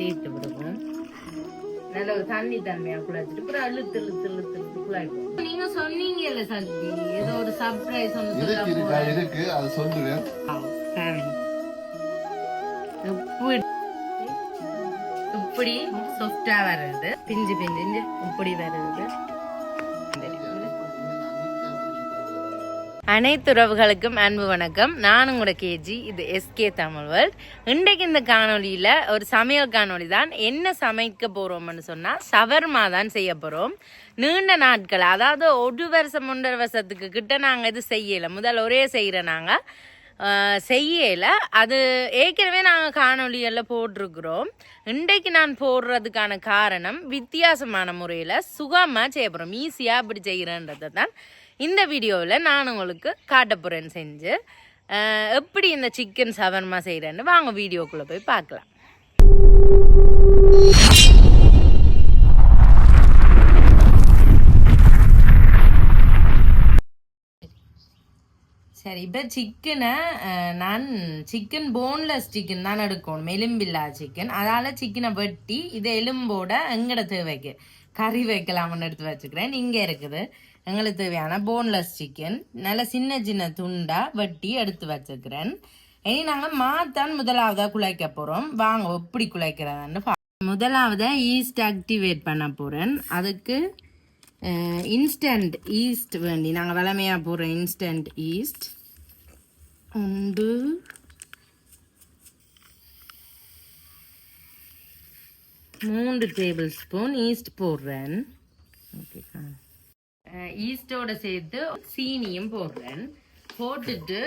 சேர்த்து விடுவோம். நல்ல ஒரு தண்ணி தன்மையா குழச்சிட்டு அப்புறம் இழுத்து இழுத்து இழுத்து இழுத்து குழாய்ப்போம். நீங்க சொன்னீங்கல்ல சக்தி, ஏதோ ஒரு சர்ப்ரைஸ் இருக்கு, அது சொல்லுவேன். இப்படி சாஃப்டா வருது, பிஞ்சு பிஞ்சு இப்படி வருது. அனைத்து உறவுகளுக்கும் அன்பு வணக்கம். நான் உங்களோட கேஜி, இது எஸ்கே தமிழ் வேர்ல்ட். இன்றைக்கு இந்த காணொலியில் ஒரு சமையல் காணொலி தான். என்ன சமைக்க போகிறோம்னு சொன்னால் ஷவர்மா தான் செய்ய போகிறோம். நீண்ட நாட்கள், அதாவது 1 வருஷம் 1.5 வருஷத்துக்கு கிட்ட நாங்கள் இது செய்யலை. முதல் ஒரே செய்கிற நாங்கள் செய்யலை. அது ஏற்கனவே நாங்கள் காணொலியெல்லாம் போட்டிருக்கிறோம். இன்றைக்கு நான் போடுறதுக்கான காரணம் வித்தியாசமான முறையில் சுகமாக செய்ய போகிறோம். ஈஸியாக இப்படி செய்கிறேன்றதை தான் இந்த வீடியோவில் நான் உங்களுக்கு காட்ட போகிறேன் செஞ்சு. எப்படி இந்த சிக்கன் ஷவர்மா செய்கிறேன்னு வாங்க வீடியோக்குள்ளே போய் பார்க்கலாம். சரி, இப்போ சிக்கனை நான் சிக்கன் போன்லெஸ் சிக்கன் தான் எடுக்கணும், எலும்பில்லா சிக்கன். அதால் சிக்கனை வெட்டி இதை எலும்போட எங்கட தேவைக்கு கறி வைக்கலாம்னு எடுத்து வச்சுக்கிறேன். இங்கே இருக்குது எங்களுக்கு தேவையான போன்லெஸ் சிக்கன். நல்லா சின்ன சின்ன துண்டா வெட்டி எடுத்து வச்சுக்கிறேன். இனி நாங்கள் மாத்தான் முதலாவதாக குழைக்க போகிறோம். வாங்க எப்படி குழைக்கிறதான்னு முதலாவதாக ஈஸ்ட் ஆக்டிவேட் பண்ண போகிறேன். அதுக்கு இன்ஸ்டன்ட் ஈஸ்ட் வேண்டி நாங்கள் வளமையாக போடுறோம். Instant east 3 table spoon east போடுறேன். ஓகே, ஈஸ்டோட சேர்த்து சீனியும் போடுறேன். போட்டுட்டு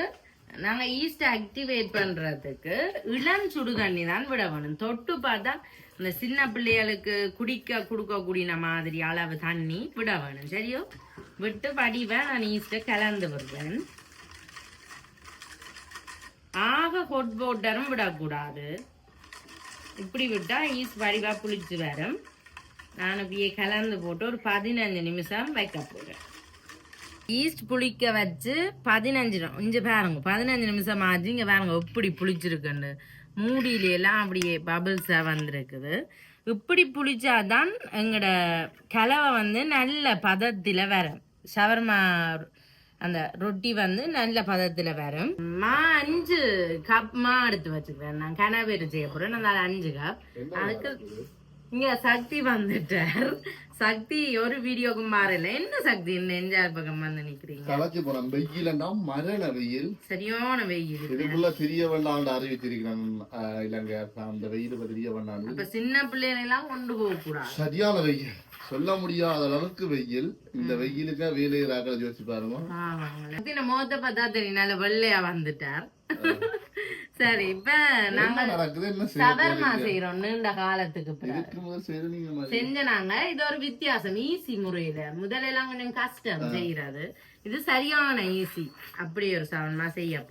நாங்கள் ஈஸ்ட் ஆக்டிவேட் பண்ணுறதுக்கு இளம் சுடு தண்ணி தான் விட வேணும். தொட்டு பார்த்தா இந்த சின்ன பிள்ளைகளுக்கு கொடுக்கக்கூடிய மாதிரி அளவு தண்ணி விட வேணும். சரியோ? விட்டு வடிவேன் நான் ஈஸ்ட்டை கலந்து விடுவேன். ஆக ஹொட் வாட்டரும் விடக்கூடாது. இப்படி விட்டா ஈஸ்ட் வடிவா புளிச்சு வரும். நான் அப்படியே கலந்து போட்டு ஒரு 15 நிமிஷம் வைக்க போகிறேன். ஈஸ்ட் புளிக்க வச்சு 15 இங்கே பாருங்க 15 நிமிஷம் ஆச்சு. இங்கே பாருங்க எப்படி புளிச்சிருக்குன்னு. மூடியிலாம் அப்படியே பபிள்ஸாக வந்திருக்குது. இப்படி புளிச்சாதான் எங்களோட கலவை நல்ல பதத்தில் வரும். ஷவர்மா அந்த ரொட்டி நல்ல பதத்தில் வரும். 5 கப் எடுத்து வச்சுக்கிறேன். நான் கனவேறு செய்ய போகிறேன். அதனால 5 கப். அதுக்கு இங்க சக்தி வந்துட்டார். சக்தி ஒரு வீடியோக்கு மாறல. என்ன சக்தி நெஞ்சால் பக்கம் வந்து நிக்கிறீங்க? கலச்சி போறோம். வெயிலண்டா மரண வெயில், சரியான வெயில். இதுக்குள்ள பெரிய வண்ணாண்டு அறிவிச்சிருக்கிறாங்க இலங்கை. அந்த வெயில் பெரிய வண்ணாண்டு. அப்ப சின்ன பிள்ளைகளை எல்லாம் கொண்டு போக கூடாது. சரியான வெயில், சொல்ல முடியாத அளவுக்கு வெயில். இந்த வெயிலுக்கு வேலையராக யோசிச்சு பாருங்க. முகத்தை பார்த்தா தெரியும் நல்ல வெள்ளையா வந்துட்டார். சரி, இப்ப நாங்க ஷவர்மா செய்யறோம். நீண்ட காலத்துக்கு செஞ்ச நாங்க இது ஒரு வித்தியாசம், ஈஸி முறையில. முதலெல்லாம் கொஞ்சம் கஷ்டம் செய்யறது, இது சரியான ஈஸி. அப்படி ஒரு ஷவர்மா செய்ய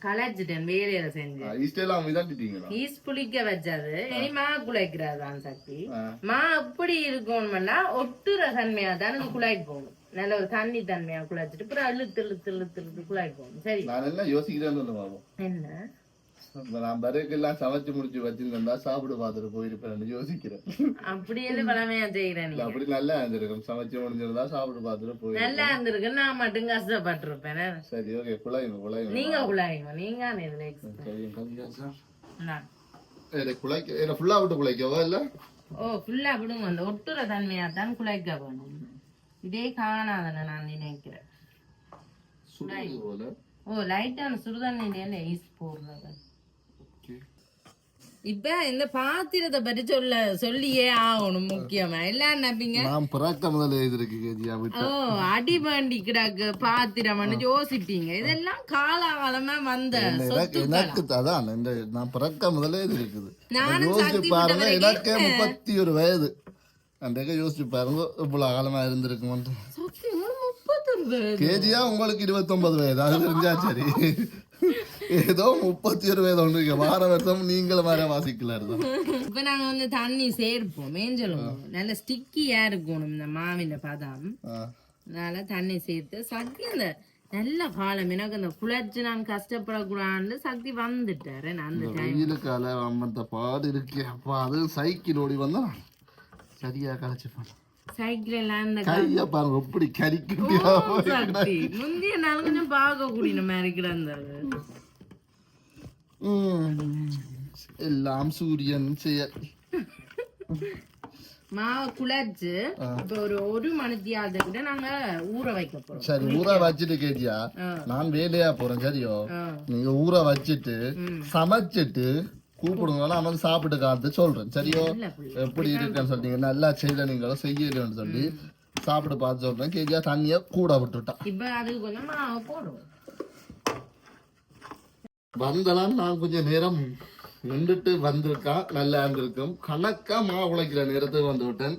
கலைச்சிட்டேன் வேலையில செஞ்சு. ஈஸ்ட் புளிக்க வச்சது இனி மா குழைக்கிறதான் சக்தி. மா எப்படி இருக்கணும்னா ஒட்டுற தன்மையா தான் குழாய்க்கு போகணும். நல்ல ஒரு தண்ணி தன்மையா குழாச்சிட்டு அப்புறம் இழுத்து இழுத்து இழுத்து இழுத்து குழாய்க்கு போகணும். சரி, நான் எல்லாம் யோசிக்கிறேன். என்ன நான் பரேக்கெல்லாம் சமைச்சு முடிச்சு வச்சிருந்தா சாப்பிட பாத்துட்டு போயிருப்பேன் யோசிக்கிறேன். அப்படி எல்லாம் பழமையா செய்யறேன். அப்படி நல்லா இருந்திருக்கும். சமைச்சு முடிஞ்சிருந்தா சாப்பிட பாத்துட்டு போய் நல்லா இருந்திருக்கு. நான் மட்டும் கஷ்டப்பட்டிருப்பேன். சரி, ஓகே. குழாயுங்க நீங்க குழாயுங்க. நீங்க ஃபுல்லா விட்டு குழைக்கவா இல்ல? ஓ, ஃபுல்லா விடுங்க. அந்த ஒட்டுற தன்மையா தான் குழைக்க வேணும். இதே காணாதன நான் நினைக்கிறேன். ஓ, லைட்டான சுடுதண்ணில ஈஸ்ட் போடுறது. இப்ப இந்த பாத்திரத்தை பற்றி சொல்லியே ஆகணும். முக்கியமா எல்லாம் நம்பிங்க. ஓ, அடி வண்டி கிடக்கு பாத்திரம் யோசிப்பீங்க. இதெல்லாம் காலகாலமா வந்த அதான் நான் பிறக்க முதலே இது இருக்குது. யோசிச்சு பாருங்க, எனக்கே 31 வயது. அந்த யோசிச்சு பாருங்க இவ்வளவு காலமா இருந்திருக்கும். கேஜியா உங்களுக்கு 29 வயது. அது தெரிஞ்சா சரி. ஏதோ 31 வயது ஒன்று வார வருஷம் நீங்களும் வேற வாசிக்கல. இப்ப நாங்க தண்ணி சேர்ப்போம். மேஞ்சலும் நல்ல ஸ்டிக்கியா இருக்கணும் இந்த மாவின பதம். அதனால தண்ணி சேர்த்து சக்தி அந்த நல்ல காலம் எனக்கு அந்த குளிர்ச்சி நான் கஷ்டப்படக்கூடாதுன்னு சக்தி வந்துட்டாரு அந்த வெயிலுக்கு அந்த பாடு இருக்கு அப்பா அது சைக்கிள் ஓடி வந்தா சரியா களைச்சு சைக்கிள் எல்லாம் இந்த கையா பாருங்க எப்படி கறிக்கு சக்தி முந்தைய நாள் கொஞ்சம் பார்க்க கூடிய மாதிரி கிடந்தது எல்லாம் சூரியன் செயல் மாவை குழச்சு இப்ப ஒரு மணித்தியாவது கூட நாங்க ஊற வைக்க போறோம். சரி ஊற வச்சுட்டு கேட்டியா நான் வேலையா போறேன் சரியோ நீங்க ஊற வச்சுட்டு சமைச்சிட்டு கூப்பிடுங்க நமக்கு சாப்பிட்டு காத்து சொல்றேன் சரியோ எப்படி இருக்குன்னு சொல்றீங்க நல்லா செய்யல நீங்களும் செய்யலன்னு சொல்லி சாப்பிட்டு பார்த்து சொல்றேன் கேட்டியா தண்ணிய கூட விட்டுட்டான் இப்ப அதுக்கு கொஞ்சம் மாவை போடுவோம். வந்தலாம் நான் கொஞ்சம் நேரம் நின்றுட்டு வந்திருக்கா நல்லா இருந்திருக்கும் கணக்கா மாவு உழைக்கிற நேரத்துக்கு வந்து விட்டேன்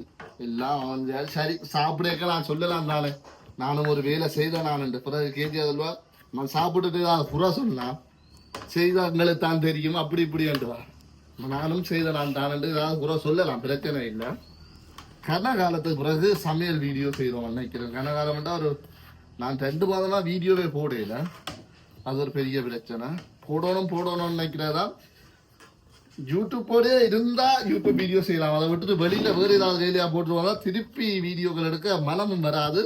எல்லாம் வந்து சரி சாப்பிடக்க நான் சொல்லலாம் தானே நானும் ஒரு வேலை செய்தேன் நான் பிறகு கேஜி அதுவா நான் சாப்பிட்டுட்டு அதை புறா சொன்னான் செய்தங்களுக்கு தான் தெரியும் அப்படி இப்படின்ட்டுவா நானும் செய்த நான் தான் ஏதாவது புறா சொல்லலாம் பிரச்சனை இல்லை கனகாலத்துக்கு பிறகு சமையல் வீடியோ செய்தோம் நினைக்கிறேன் கனகாலம் ஒரு நான் 2 மாதமா வீடியோவே போடல அது ஒரு பெரிய பிரச்சனை போடணும்னு நினைக்கிறதா யூடியூப்போட இருந்தா யூடியூப் வீடியோ செய்யலாம் அதை விட்டுட்டு வெளியில வேறு ஏதாவது வேலையா போட்டுருவாங்க திருப்பி வீடியோக்கள் எடுக்க மனமும் வராது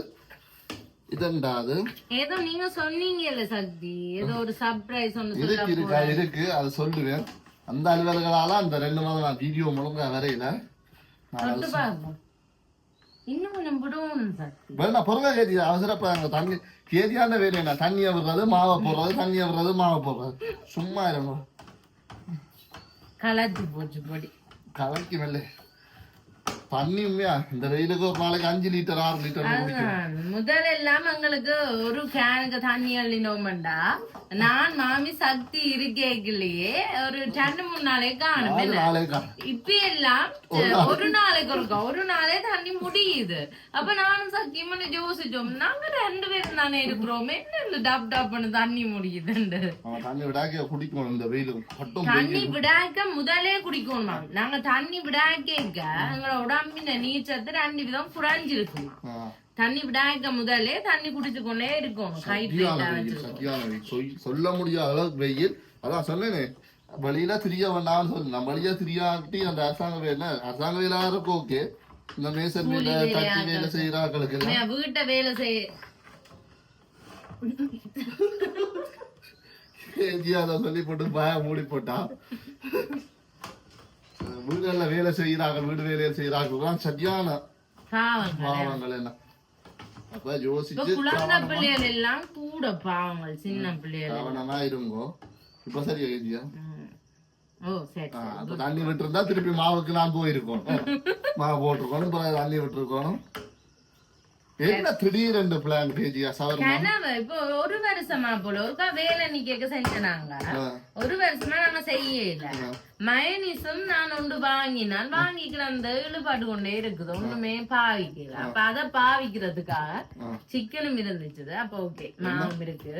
இதண்டாது ஏதோ நீங்க சொன்னீங்கல்ல சக்தி ஏதோ ஒரு சர்ப்ரைஸ் ஒன்னு இருக்கு அதை சொல்லுவேன் அந்த அலுவலர்களால அந்த 2 மாதம் நான் வீடியோ முழுங்க வரையில இன்னும் கொஞ்சம் விடுவோம் சக்தி வேணா பொருங்க கேதி அவசரப்படாங்க தண்ணி கேதியான வேலை என்ன தண்ணியை விடுறது மாவை போடுறது தண்ணியை விடுறது மாவை போடுறது சும்மா இருக்கும் கலத்தி போச்சு பொடி கலக்கி மெல்ல தண்ணி உண்மையா இந்த வெயிலுக்கு ஒரு நாளைக்கு 5 லிட்டர் 6 லிட்டர் முதலெல்லாம் எங்களுக்கு ஒரு கேனுக்கு தண்ணி அள்ளினோம்டா நான் மாமி சக்தி இருக்கேக்கலையே ஒரு 2-3 நாளே காணும் இப்ப எல்லாம் ஒரு நாளே தண்ணி முடியுது அப்ப நானும் சக்தியும் யோசிச்சோம் நாங்க 2 பேரும் தானே இருக்கிறோம் என்ன டப் டப்னு தண்ணி முடியுது தண்ணி விடாக்க குடிக்கணும் இந்த வெயிலுக்கு தண்ணி விடாக்க முதலே குடிக்கணுமா நாங்க தண்ணி விடாக்க எங்களோட உடம்பின நீச்சத்து 2 விதம் குறைஞ்சிருக்குமா தண்ணி விடாக்க முதலே தண்ணி குடிச்சு கொண்டே இருக்கும் சொல்ல முடியாத அளவுக்கு வெயில் அதான் சொன்னேனே வழியில திரிய வேண்டாம்னு சொல்லு வழியா திரியாட்டி அந்த அரசாங்க வேலை இருக்கும் ஓகே இந்த மேசன் வேலை தட்டி வேலை செய்யறாங்களுக்கு வீட்டை வேலை செய்ய சொல்லி போட்டு பாய மூடி போட்டா வீடுகள்ல வேலை செய்யறாங்க வீடு வேலையை செய்யறாங்க சரியான பாவங்கள் என்ன அப்ப யோசிச்சு பிள்ளைகள் எல்லாம் கூட பாவங்கள் சின்ன பிள்ளைகள் கவனமா இருங்கோ இப்ப சரியா கேதியா அப்ப தண்ணி விட்டு இருந்தா திருப்பி மாவுக்கு நான் போயிருக்கோம் மாவு போட்டிருக்கணும் தண்ணி விட்டுருக்கணும் என்ன திடீரென்று பிளான் கேஜியா கனவு இப்போ ஒரு வருஷமா போல ஒருக்கா வேலை நிக்க செஞ்சாங்க ஒரு வருஷமா நாங்க செய்யல மயனிசும் நான் ஒன்று வாங்கினால் வாங்கிக்கிற அந்த இழுபாடு கொண்டே இருக்குது ஒண்ணுமே பாவிக்கல அப்ப அத பாவிக்கிறதுக்காக சிக்கனும் இருந்துச்சு அப்ப ஓகே மாவும் இருக்கு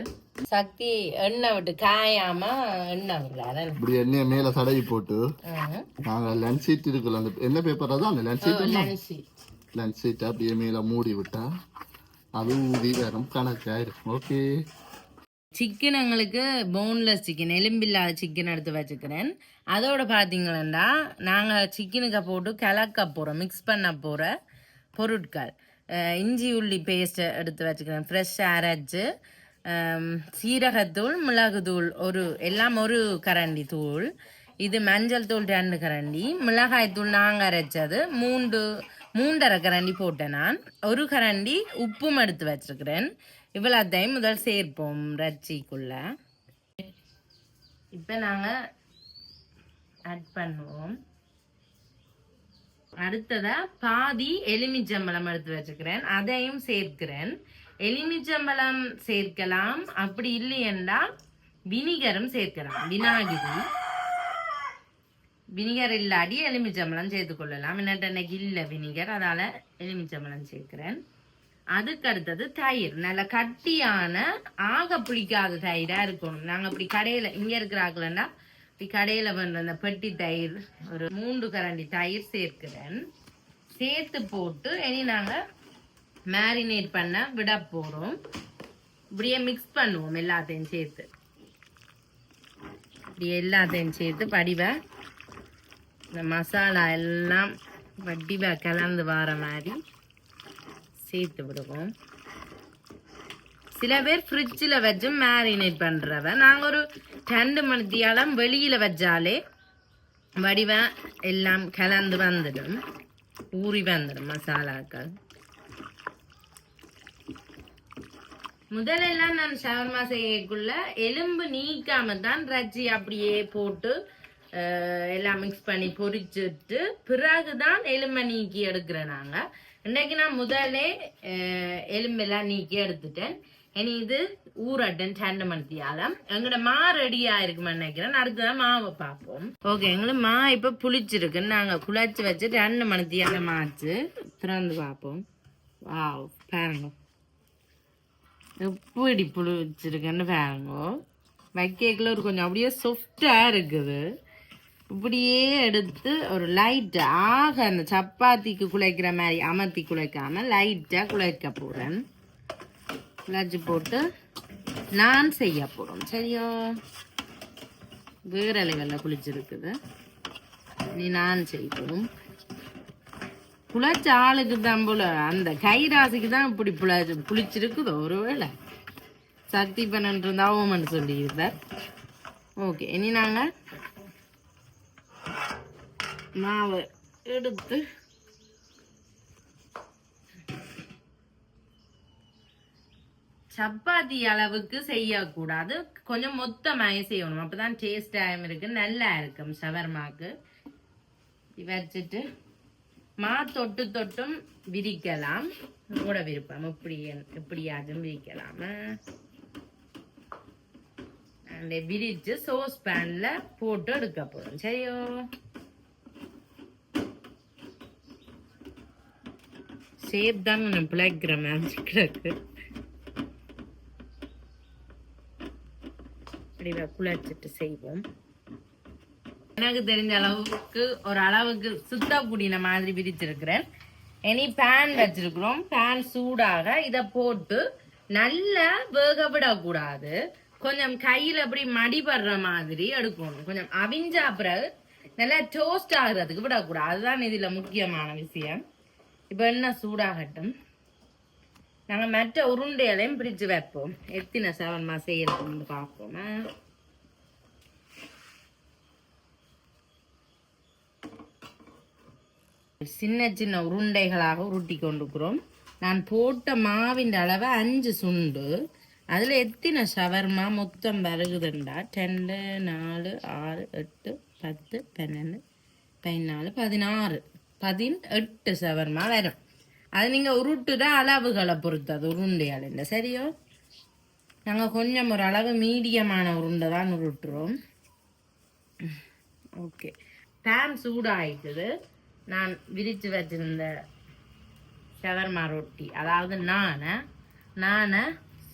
சக்தி எண்ணெய் விட்டு காயாம எண்ணெய் விடல இப்படி எண்ணெய் மேல தடவி போட்டு நாங்க லஞ்ச் சீட் இருக்குல்ல அந்த என்ன பேப்பர் அதான் அந்த லஞ்ச் சீட் அப்படியே மேல மூடி விட்டா அது ஊதி வரும் கணக்காயிருக்கும் ஓகே சிக்கன் எங்களுக்கு போன்லெஸ் சிக்கன் எலும்பில்லாத சிக்கன் எடுத்து வச்சுக்கிறேன் அதோட பார்த்தீங்கன்னா நாங்கள் சிக்கனுக்கு போட்டு கலக்க போகிறோம் மிக்ஸ் பண்ண போகிற பொருட்கள் இஞ்சி உள்ளி பேஸ்ட்டை எடுத்து வச்சுக்கிறேன் ஃப்ரெஷ்ஷாக அரைச்சி சீரகத்தூள் மிளகுத்தூள் எல்லாம் ஒரு கரண்டி தூள் இது மஞ்சள் தூள் 2 கரண்டி மிளகாய் தூள் நாங்கள் அரைச்சது 3.5 கரண்டி போட்டேன் நான் 1 கரண்டி உப்பும் எடுத்து வச்சிருக்கிறேன் இவ்வளோத்தையும் முதல் சேர்ப்போம் ரச்சிக்குள்ள இப்போ நாங்கள் ஆட் பண்ணுவோம் அடுத்ததா பாதி எலுமிச்சம்பழம் எடுத்து வச்சுக்கிறேன் அதையும் சேர்க்கிறேன் எலுமிச்சம்பழம் சேர்க்கலாம் அப்படி இல்லையென்றா வினிகரும் சேர்க்கலாம் வினிகர் இல்லாடி எலுமிச்சம்பழம் சேர்த்து கொள்ளலாம் இன்னைக்கு இல்லை வினிகர் அதால எலுமிச்சம்பழம் சேர்க்கிறேன் அதுக்கு அடுத்தது தயிர் நல்ல கட்டியான ஆக பிடிக்காத தயிரா இருக்கணும் நாங்க அப்படி கடையில இங்க இருக்கிறாங்களா இப்படி கடையில பண்ற அந்த பெட்டி தயிர் ஒரு 3 கரண்டி தயிர் சேர்க்கிறேன் சேர்த்து போட்டு இனி நாங்க மேரினேட் பண்ண விட போறோம் இப்படியே மிக்ஸ் பண்ணுவோம் எல்லாத்தையும் சேர்த்து. இப்படி எல்லாத்தையும் சேர்த்து படிவா இந்த மசாலா எல்லாம் வடிவா கலந்து வர மாதிரி சேர்த்து விடுவோம். சில பேர் ஃப்ரிட்ஜில் வச்சு மேரினேட் பண்ணுறவ. நாங்கள் ஒரு 2 மணித்தியாலம் வெளியில் வச்சாலே வடிவா எல்லாம் கலந்து வந்துடும், ஊறி வந்துடும் மசாலாக்கள். முதலெல்லாம் நான் ஷவர்மா செய்யக்குள்ள எலும்பு நீக்காம தான் ரச்சி அப்படியே போட்டு எல்லாம் மிக்ஸ் பண்ணி பொரிச்சுட்டு பிறகுதான் எலும்பை நீக்கி எடுக்கிறேன் நாங்க. இன்னைக்கு நான் முதலே எலும்பெல்லாம் நீக்கி எடுத்துட்டேன். இனி இது ஊரட்டன் 2 மணித்தியாலம். எங்களோட மா ரெடியா இருக்குன்னு நினைக்கிறேன். அடுத்ததான் மாவை பார்ப்போம். ஓகே, எங்களுக்கு மா இப்ப புளிச்சிருக்குன்னு நாங்க குழச்சி வச்சு 2 மணித்தியாலம் ஆச்சு. திறந்து பார்ப்போம். வாவ், பாருங்க எப்படி புளிச்சிருக்குன்னு பாருங்க. வைக்கல ஒரு கொஞ்சம் அப்படியே சாஃப்டா இருக்குது. இப்படியே எடுத்து ஒரு லைட்டா ஆக அந்த சப்பாத்திக்கு குழைக்கிற மாதிரி அமர்த்தி குழைக்காம லைட்டா குழைக்க போறேன். குழைச்சி போட்டு நான் செய்ய போறோம். சரியா, வேற லெவல்ல குளிச்சிருக்குது. நீ நான் செய்வோம். புளிச்ச ஆளுக்கு தான் போல அந்த கைராசிக்கு தான் இப்படி புளிச்சிருக்குதோ ஒருவேளை சக்தி பண்ணு இருந்தாவும் சொல்லி இருந்தார். ஓகே, இனி நாங்க மாவை எடுத்து சப்பாத்தி அளவுக்கு செய்யக்கூடாது, கொஞ்சம் மொத்தமாக செய்யணும். அப்பதான் டேஸ்டாகவும் இருக்கு, நல்லா இருக்கும் ஷவர்மாக்கு. வச்சுட்டு மா தொட்டு தொட்டும் விரிக்கலாம். கூட விருப்பம் எப்படியாச்சும் விரிக்கலாம். விரிச்சு சோஸ் பேன்ல போட்டு எடுக்க போறோம். சரியோ, ஷேப் தான் நான் பிழைக்கிற மாதிரி கிடக்கு. இப்படி குழைச்சிட்டு செய்வோம். எனக்கு தெரிஞ்ச அளவுக்கு ஒரு அளவுக்கு சுத்த புடின மாதிரி விரிச்சிருக்கிறேன். இனி பேன் வச்சிருக்கிறோம். பேன் சூடாக இதை போட்டு நல்லா வேக விடக்கூடாது. கொஞ்சம் கையில அப்படி மடிபடுற மாதிரி எடுக்கணும். கொஞ்சம் அவிஞ்சா பிறகு நல்லா டோஸ்ட் ஆகுறதுக்கு விடக்கூடாது. அதுதான் இதுல முக்கியமான விஷயம். இப்ப என்ன சூடாகட்டும். நாங்க மற்ற உருண்டைகளையும் பிரிச்சு வைப்போம். எத்தனை ஷவர்மா செய்யறதுன்னு பார்ப்போம். சின்ன சின்ன உருண்டைகளாக உருட்டி கொண்டுக்கிறோம். நான் போட்ட மாவின் அளவு 5 சுண்டு. அதுல எத்தனை ஷவர்மா மொத்தம் வருகுதுண்டா 2, 4, 6, 8, 10, 12, 14, 16, 18 ஷவர்மா வரும். அது நீங்க உருட்டுற அளவுகளை பொறுத்தது உருண்டையால். சரியோ, நாங்க கொஞ்சம் ஒரு அளவு மீடியமான உருண்டை தான் உருட்டுறோம். Okay, pan சூடாயிட்டுது. நான் விரிச்சு வச்சிருந்த ஷவர்மா ரொட்டி, அதாவது நானை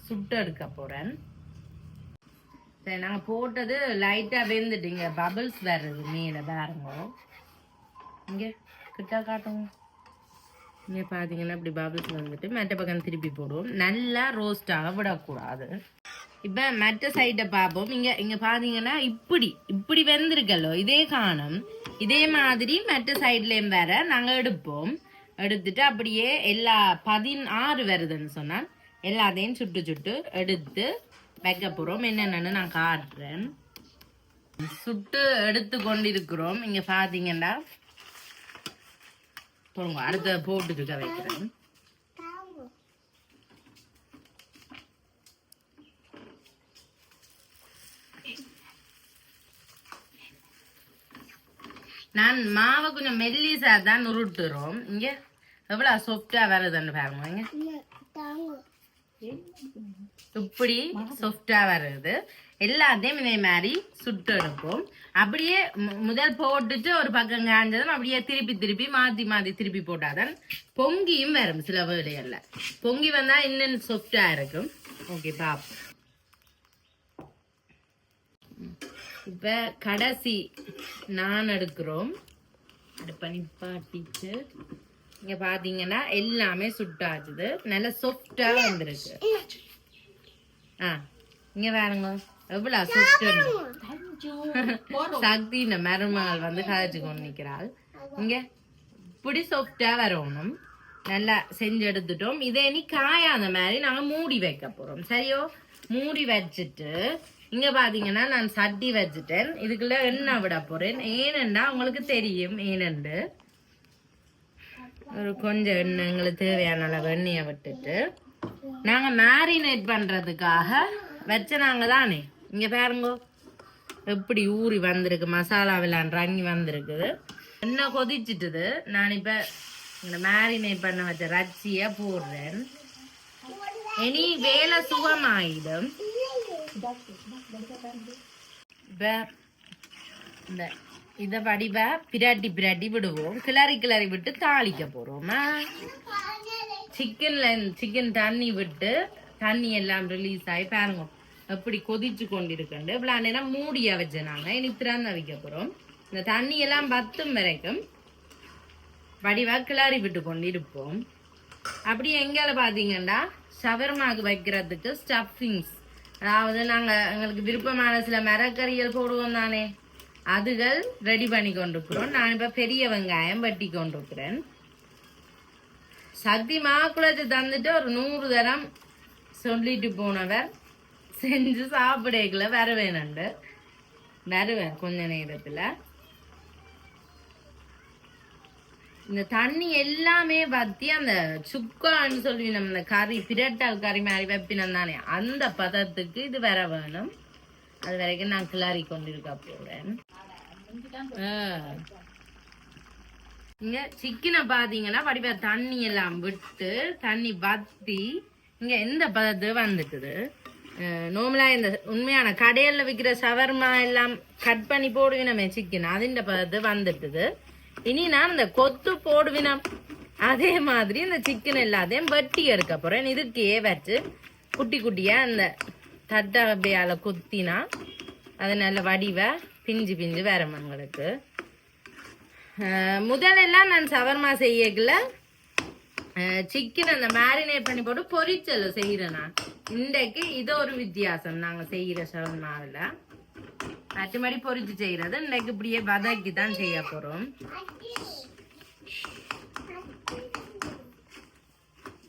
சுட்டு எடுக்க போறேன். சரி, நாங்க போட்டது லைட்டா வெந்துட்டீங்க. பபிள்ஸ் வர்றது மேல பாருங்க. இங்க கிட்ட காட்டுங்க. இங்க பாத்தீங்கன்னா இப்படி பபிள்ஸ் வந்துட்டு மற்ற பக்கம் திருப்பி போடுவோம். நல்லா ரோஸ்டாக விடக்கூடாது. இப்ப மற்ற சைடை பார்ப்போம். இங்க பாத்தீங்கன்னா இப்படி வெந்திருக்கல்லோ, இதே காணும். இதே மாதிரி மற்ற சைட்லயும் வேற நாங்க எடுப்போம். எடுத்துட்டு அப்படியே எல்லா 16 வருதுன்னு சொன்னால் எல்லாத்தையும் சுட்டு சுட்டு எடுத்து வைக்க போறோம். என்னென்னு நான் காட்டுறேன். சுட்டு எடுத்து கொண்டிருக்கிறோம். இங்க பாத்தீங்கன்னா போங்க, அடுத்த போட்டு இருக்க வைக்கிறேன். நான் மாவை கொஞ்சம் மெல்லிசா தான் உருட்டுறோம். இங்க எவ்வளவு சாஃப்டா வருதுன்னு பாருங்க. இப்படி சாஃப்டா வருது. எல்லாத்தையும் இதே மாதிரி சுட்டு எடுப்போம். அப்படியே முதல் போட்டுட்டு ஒரு பக்கம் காஞ்சதும் அப்படியே திருப்பி மாத்தி திருப்பி போட்டாதான் பொங்கியும் வரும். சில வேலைகள்ல பொங்கி வந்தா இன்னும் சாஃப்டா இருக்கும். ஓகே, பாப்போம். இப்ப கடைசி நான் எடுக்கிறோம். அடுப்ப நிப்பாட்டிட்டு இங்க பாத்தீங்கன்னா எல்லாமே சுட்டாச்சுது. நல்ல சாஃப்டா வந்துருக்கு. இங்க பாருங்க எவ்வளவு சுட்டு சக்தி இந்த மருமகள் வந்து கதைச்சு கொண்டு நிக்கிறாள். இங்க இப்படி சாஃப்டா வரணும். நல்லா செஞ்சு எடுத்துட்டோம். இதை இனி காயாத மாதிரி நாங்க மூடி வைக்க போறோம். சரியோ? மூடி வச்சுட்டு இங்க பாத்தீங்கன்னா நான் சட்டி வச்சுட்டேன். இதுக்குள்ள எண்ணெய் விட போறேன். ஏனென்றா உங்களுக்கு தெரியும் ஏனென்று ஒரு கொஞ்சம் எண்ணெய் எங்களுக்கு தேவையான அளவு எண்ணெயை விட்டுட்டு நாங்க மேரினேட் பண்றதுக்காக வச்ச நாங்க தானே. இங்க பாருங்க எப்படி ஊறி வந்திருக்கு, மசாலா விளாண்டுறாங்கி வந்திருக்குது. எண்ணெய் கொதிச்சுட்டுது. நான் இப்ப இந்த மேரினேட் பண்ண வச்ச ரச்சிய போடுறேன். இனி வேலை சுகமாயிடும். இந்த இத வடிவ பிராட்டி பிராட்டி விடுவோம். கிளறி கிளறி விட்டு தாளிக்க போறோமா. சிக்கன் தண்ணி விட்டு தண்ணி எல்லாம் ரிலீஸ் ஆகி பாருங்க எப்படி கொதிச்சு கொண்டிருக்கண்டு. இவ்வளவு நேரம் மூடியா வச்ச நாங்க இனி திறந்து வைக்க போறோம். இந்த தண்ணி எல்லாம் பத்தும் வரைக்கும் வடிவா கிளறி விட்டு கொண்டு இருப்போம். அப்படி எங்கால பாத்தீங்கன்னா ஷவர்மாக்கு வைக்கிறதுக்கு ஸ்டஃபிங்ஸ், அதாவது நாங்க எங்களுக்கு விருப்பமான சில மரக்கறிகள் போடுவோம் தானே, அதுகள் ரெடி பண்ணி கொண்டிருக்கிறோம். நான் இப்ப பெரிய வெங்காயம் வெட்டி கொண்டிருக்கிறேன். சக்தி மாக்குழச்சு தந்துட்டு ஒரு 100 தரம் சொல்லிட்டு போனவர் செஞ்சு சாப்பிடல வருவேன் கொஞ்ச நேரத்துல. இந்த தண்ணி எல்லாமே பத்தி அந்த சுக்கான்னு சொல்லி நம்ம இந்த கறி பிரட்டல் கறி மாதிரி வைப்பினம் தானே, அந்த பதத்துக்கு இது வர வேணும். அது வரைக்கும் நான் கிளறி கொண்டிருக்க போறேன். இங்க சிக்கனை பாத்தீங்கன்னா படிப்பா தண்ணி எல்லாம் விட்டு தண்ணி வத்தி இங்க எந்த பதத்துக்கு வந்துட்டுது. நார்மலா இந்த உண்மையான கடையில விற்கிற ஷவர்மா எல்லாம் கட் பண்ணி போடுவினமே சிக்கன், அதிண்ட பதத்துக்கு வந்துட்டுது. இனி நான் இந்த கொத்து போடுவினம் அதே மாதிரி இந்த சிக்கன் எல்லாத்தையும் வெட்டி எடுக்க போறேன். இதுக்கே வச்சு குட்டி குட்டியா இந்த தட்டவையால குத்தினா அது நல்ல வடிவ பிஞ்சு பிஞ்சு வரமங்களுக்கு. முதலெல்லாம் நான் ஷவர்மா செய்யல சிக்கன் அந்த மேரினேட் பண்ணி போட்டு பொரிச்சல் செய்யறேன். நான் இன்றைக்கு இது ஒரு வித்தியாசம். நாங்க செய்யற ஷவர்மாவில் மற்றபடி பொரிச்சு செய்யறது இன்றைக்கு இப்படியே வதக்கி தான் செய்ய போறோம்.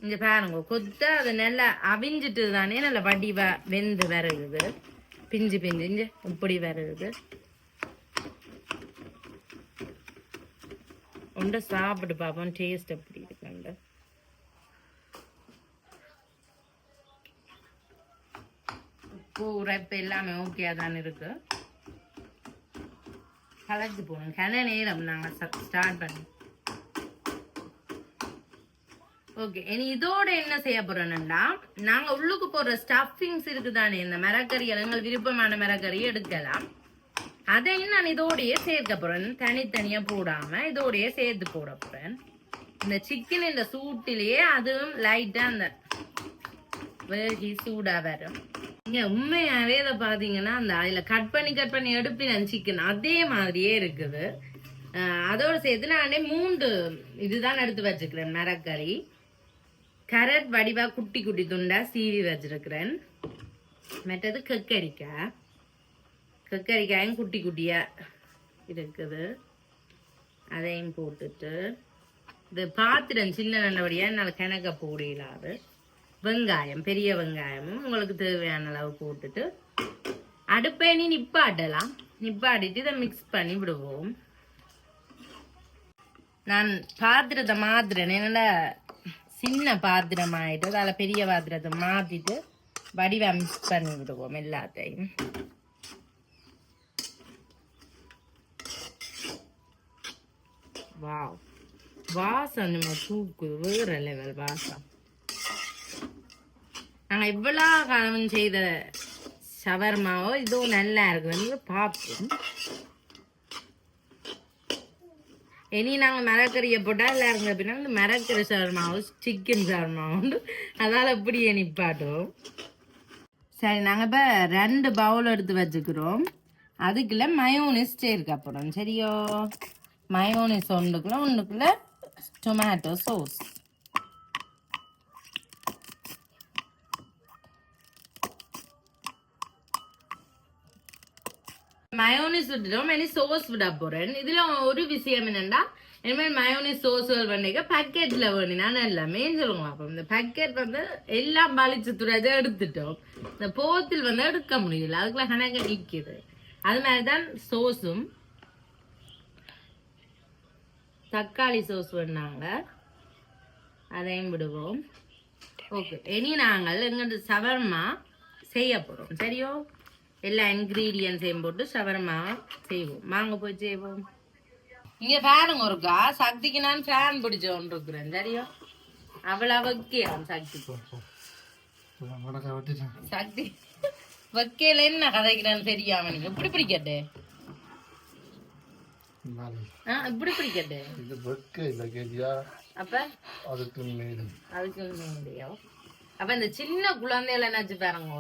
இங்க பாருங்க கொத்த அது நல்லா அவிஞ்சிட்டு தானே நல்லா வடிவா வெந்து வருது, பிஞ்சு பிஞ்சு இங்க இப்படி வருது. ஒன்றை சாப்பிட்டு பார்ப்போம் டேஸ்ட் எப்படி இருக்குங்க. உப்பு உரைப்பு எல்லாமே ஓகே தான் இருக்கு. கலந்து போகணும். கன நேரம் நாங்கள் ஸ்டார்ட் பண்ணி ஓகே. இனி இதோட என்ன செய்ய போறோம்னா நாங்க உள்ளுக்கு போடுற ஸ்டஃபிங்ஸ் இருக்குதானே, இந்த மரக்கறிகள் எங்களுக்கு விருப்பமான மரக்கறி எடுக்கலாம். அதையும் நான் இதோடய சேர்க்க போறேன். தனித்தனியா போடாம இதோடய சேர்த்து போட போறேன். இந்த சிக்கன் இந்த சூட்டிலேயே அதுவும் லைட்டா அந்த வேகி சூடா வரும். இங்க உண்மையாவே இதை பாத்தீங்கன்னா அந்த அதுல கட் பண்ணி எடுப்பின சிக்கன் அதே மாதிரியே இருக்குது. அதோட சேர்த்து நான் 3 இதுதான் எடுத்து வச்சுக்கிறேன். மரக்கறி, கரட் வடிவா குட்டி குட்டி துண்டா சீவி வச்சிருக்கிறேன். மற்றது கக்கரிக்காயும் குட்டி குட்டியா இருக்குது. அதையும் போட்டுட்டு இது பாத்திரம் சின்ன நல்லபடியா என்னால் கணக்க போடலாது. வெங்காயம், பெரிய வெங்காயமும் உங்களுக்கு தேவையான அளவு போட்டுட்டு அடுப்பை நீ நிப்பாட்டலாம். நிப்பாட்டிட்டு இதை மிக்ஸ் பண்ணி விடுவோம். நான் பாத்திரத்தை மாத்துறேன். என்னடா சின்ன பாத்திரம் ஆயிட்டு அதில் பெரிய பாத்திரத்தை மாத்திட்டு வடிவா மிக்ஸ் பண்ணி விடுவோம் எல்லாத்தையும். வாவ், வாசம் நம்ம தூக்குது, வேற லெவல் வாசம். நாங்கள் இவ்வளோ காலம் செய்த ஷவர்மாவோ இதுவும் நல்லா இருக்குதுன்னு பார்ப்போம். இனி நாங்கள் மரக்கறியை போட்டால் எல்லாம் இருங்க அப்படின்னா இந்த மரக்கறி ஷவர்மாவும் சிக்கன் ஷவர்மாவும் அதால் இப்படியே நிப்பாட்டோம். சரி, நாங்கள் இப்போ 2 பவுல் எடுத்து வச்சுக்கிறோம். அதுக்குள்ள மயோனிஸ் சேர்க்க போகிறோம். சரியோ? மயோனிஸ் ஒன்றுக்குள்ள டொமேட்டோ சோஸ். மயோனிஸ் விட்டுட்டோம், இனி சோஸ் விட போறேன். இதுல ஒரு விஷயம் என்னன்னா, இனிமேல் மயோனிஸ் சோஸ்கள் பண்ணிக்க பேக்கெட்ல வேணும்னா எல்லாமே சொல்லுங்க. அப்ப இந்த பேக்கெட் வந்து எல்லாம் பழிச்சு துறையதை எடுத்துட்டோம். இந்த போத்தில் வந்து எடுக்க முடியல, அதுக்குள்ள கணக்கு நிக்குது. அது மாதிரிதான் சோஸும். தக்காளி சோஸ் வேணாங்க, அதையும் விடுவோம். ஓகே, இனி நாங்கள் எங்கிட்ட சவர்மா செய்ய போறோம். சரியோ? எல்லா இன்கிரீடியன்ஸையும் போட்டு சவர்மா செய்வோம். வாங்க போய் செய்வோம். இங்க பாருங்க, ஒருக்கா சக்திக்கு நான் ஃபேன் பிடிச்ச ஒன்று இருக்கிறேன். சரியோ? அவ்வளவு வைக்கலாம் சக்தி. சக்தி வைக்கல என்ன கதைக்கிறான்னு தெரியாம நீங்க இப்படி பிடிக்கட்டே. இப்படி பிடிக்கட்டே. அப்ப அதுக்கு மேலையோ அப்ப இந்த சின்ன குழந்தைகளை நினைச்சு பாருங்க.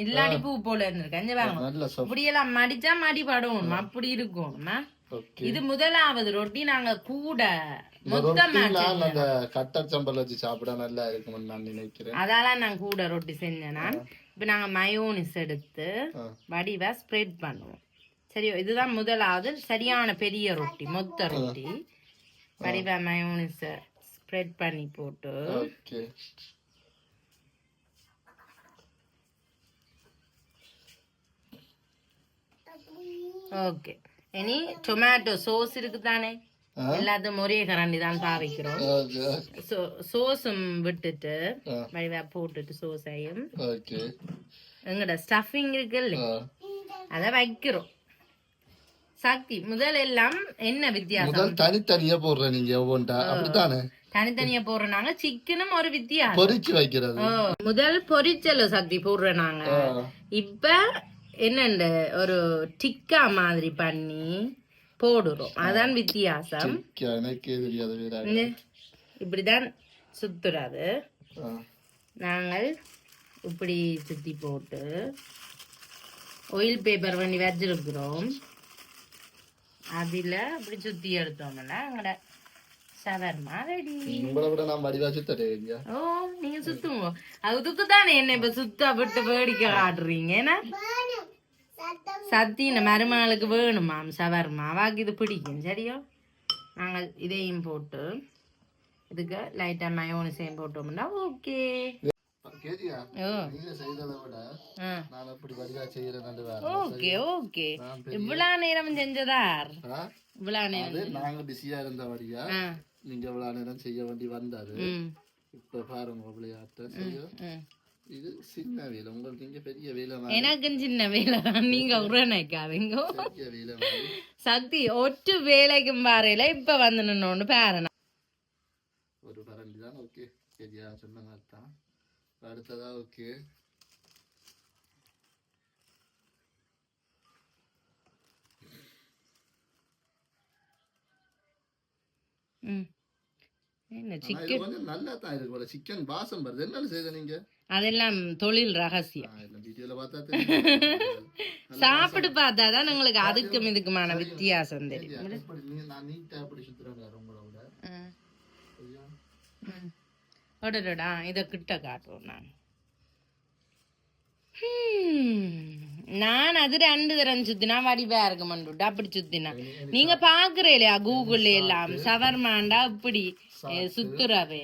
இல்லாடி பூ போல இருந்திருக்கேன். இப்படியெல்லாம் மடிச்சா மடி படணும், அப்படி இருக்கும். இது முதலாவது ரொட்டி. நாங்க கூட கட்டச்சம்பல் வச்சு சாப்பிட நல்லா இருக்கும்னு நான் நினைக்கிறேன். அதால நான் கூட ரொட்டி செஞ்சேன். நான் இப்ப நாங்க மயோனிஸ் எடுத்து வடிவா ஸ்ப்ரெட் பண்ணுவோம். சரியோ? இதுதான் முதலாவது சரியான பெரிய ரொட்டி, மொத்த ரொட்டி. வடிவா மயோனிஸ் ஸ்ப்ரெட் பண்ணி போட்டு ஓகே. இனி டொமேட்டோ சோஸ் இருக்குதானே, எல்லாத்தையும் ஒரே கரண்டி தான் பாவிக்கிறோம். சோஸும் விட்டுட்டு வடிவா போட்டுட்டு சோஸையும் எங்கட ஸ்டஃபிங் இருக்குல்ல அத வைக்கிறோம். சக்தி முதல் எல்லாம் என்ன வித்தியாசம்? தனித்தனியா போடுற நீங்க அப்படித்தானே? தனித்தனியா போடுறோம் நாங்க. சிக்கனும் ஒரு வித்தியாசம். பொரிச்சு வைக்கிறது முதல் பொரிச்சல சக்தி போடுறோம் நாங்க. இப்ப என்னண்ட ஒரு டிக்கா மாதிரி பண்ணி போடுறோம். அதான் வித்தியாசம். இப்படிதான் சுத்துறாது. நாங்கள் இப்படி சுத்தி போட்டு ஆயில் பேப்பர் பண்ணி வச்சிருக்கிறோம். அதுல அப்படி சுத்தி எடுத்தோம்னா எங்கட சவர்மா ரெடி. ஓ, நீங்க சுத்துங்க. அதுக்கு தானே என்ன இப்ப சுத்த விட்டு வேடிக்கை காட்டுறீங்க. ஏன்னா சத்தி இந்த மருமகளுக்கு வேணுமாம் சவர்மா, வாக்கு இது பிடிக்கும். சரியோ? நாங்கள் இதையும் போட்டு இதுக்கு லைட்டா மயோனிஸையும் போட்டோம்னா ஓகே. Okay okay. இவ்வளவு நேரம் செஞ்சதார்? இவ்வளவு நேரம் நாங்க பிஸியா இருந்தபடியா நீங்க இவ்வளவு நேரம் செய்ய வேண்டி வந்தாரு. இப்ப பாருங்க விளையாட்டு. இது சின்ன வேலை, உங்களுக்கு இங்க பெரிய வேலை. எனக்கு சின்ன வேலை தான், நீங்க உரணைக்காதீங்க. சக்தி ஒற்று வேலைக்கும் பாறையில இப்ப வந்து நின்னோன்னு பாருங்க. ஒரு பரண்டி தான். ஓகே, சரியா சொன்னங்க. தான் அடுத்ததா ஓகே. என்ன சிக்கன் கொஞ்சம் நல்லா தான் இருக்கு போல. சிக்கன் வாசம் வருது. என்ன செய்த நீங்க? அதெல்லாம் தொழில் ரகசியம். வீடியோல பார்த்தா சாப்பிட்டு பார்த்தாதான் உங்களுக்கு அதுக்கும் இதுக்குமான வித்தியாசம் தெரியும். நான் நீட்டா அப்படி சுத்துறேன் உங்களோட. இத கிட்ட காட்டுவோம். நான் அது 2 தரம் சுத்தினா வடிவா இருக்க மாட்டோம். அப்படி சுத்தினா நீங்க பாக்குறே இல்லையா கூகுள்ல எல்லாம் சவர்மாண்டா இப்படி சுத்துறவே.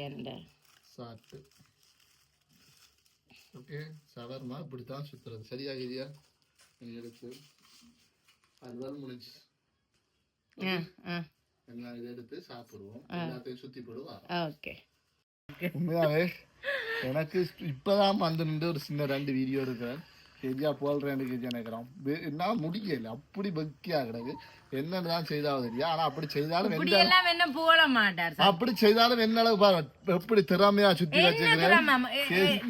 ஓகே, சவர்மா இப்படித்தான் சுத்துறது. சரியாகிறியா? எடுத்து அதுதான் முடிஞ்சு. எல்லாம் இதை எடுத்து சாப்பிடுவோம். எல்லாத்தையும் சுத்தி போடுவோம். ஓகே. உண்மையாவே எனக்கு இப்பதான் வந்து நின்று ஒரு சின்ன 2 வீடியோ எடுக்கிறேன். கேஜியா போல்றேன் கேஜி நினைக்கிறோம். என்ன முடியல, அப்படி பக்தியா கிடக்கு. என்னதான் செய்தாவது தெரியா. ஆனா அப்படி செய்தாலும் என்ன போட மாட்டார். அப்படி செய்தாலும் என்ன அளவு எப்படி திறமையா சுத்தி வச்சுக்கிறேன்.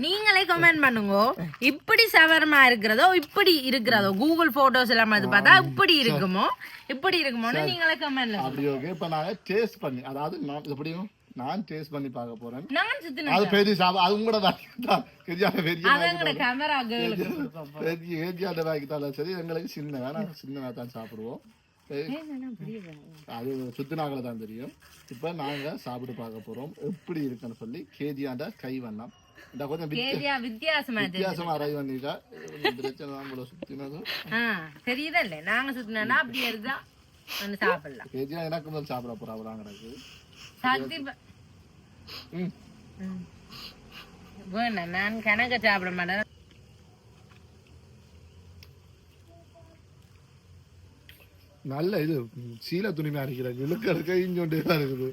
நீங்களே கமெண்ட் பண்ணுங்க. இப்படி சவர்மா இருக்கிறதோ இப்படி இருக்கிறதோ கூகுள் போட்டோஸ் எல்லாம் அது பார்த்தா இப்படி இருக்குமோ இப்படி இருக்குமோன்னு நீங்களே கமெண்ட்ல. அப்படி ஓகே. இப்ப நாங்க டேஸ்ட் பண்ணி, அதாவது நான் எப்படியும் நான் டேஸ்ட் பண்ணி பார்க்க போறேன். அது பெரிய அது உங்களோட தான் சரி. எங்களுக்கு சின்ன வேணாம், சின்ன தான் சாப்பிடுவோம். அது சுத்தினாங்கள தான் தெரியும். இப்ப நாங்க சாப்பிட்டு பார்க்க போறோம் எப்படி இருக்குன்னு சொல்லி. கேஜியாண்ட கை வண்ணம் இந்த கொஞ்சம் வித்தியாசமா வித்தியாசமா அரைவு பண்ணிட்டா பிரச்சனை தான் போல சுத்தினது. தெரியுதல்ல நாங்க சுத்தினா அப்படியே இருந்தா வந்து சாப்பிடலாம். கேஜியா எனக்கு முதல் சாப்பிட போறா அவராங்கிறது சக்தி வேணாம், நான் கணக்க சாப்பிட மாட்டேன். நல்ல இது சீல துணிமா இருக்கிற இழுக்க இருக்க இஞ்சோண்டே தான் இருக்குது.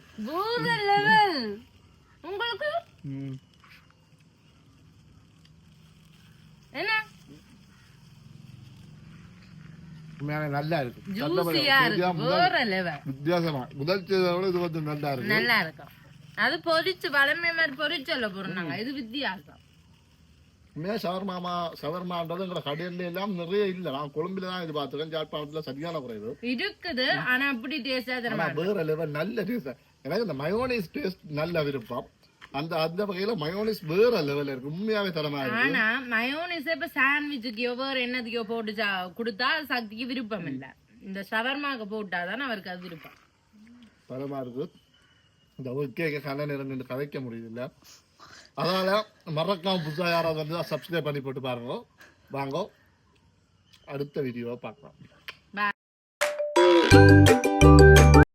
உங்களுக்கு என்ன நல்லா இருக்கு, வித்தியாசமா முதல் செய்தோட இது வந்து நல்லா இருக்கு. நல்லா இருக்கும். அது பொரிச்சு வளமே மாதிரி பொரிச்சல்ல போறாங்க. இது வித்தியாசம். ஷவர்மான்றது எங்களை கடையில எல்லாம் நிறைய இல்ல. நான் கொழும்புல தான் இது பார்த்துக்கேன். ஜாழ்ப்பாணத்துல சரியான குறைவு இருக்குது. ஆனா அப்படி டேஸ்டா தரமா வேற லெவல் நல்ல டேஸ்ட். எனக்கு இந்த மயோனைஸ் டேஸ்ட் நல்ல விருப்பம். அந்த அந்த வகையில மயோனைஸ் வேற லெவல்ல இருக்கு, உண்மையாவே தரமா இருக்கு. ஆனா மயோனைஸ் இப்ப சாண்ட்விச்சுக்கோ வேற என்னதுக்கோ போட்டு கொடுத்தா சக்திக்கு விருப்பம் இல்ல. இந்த ஷவர்மாக்கு போட்டாதான் அவருக்கு அது விருப்பம். தரமா இருக்கு. இந்த ஒக்கேக்க கண்ண நேரம் நின்று கதைக்க முடியுது இல்ல. அதனால மறக்காம புதுசா யாராவது வந்து சப்ஸ்கிரைப் பண்ணி போட்டு பாருங்க. வாங்க அடுத்த வீடியோவை பார்க்கலாம்.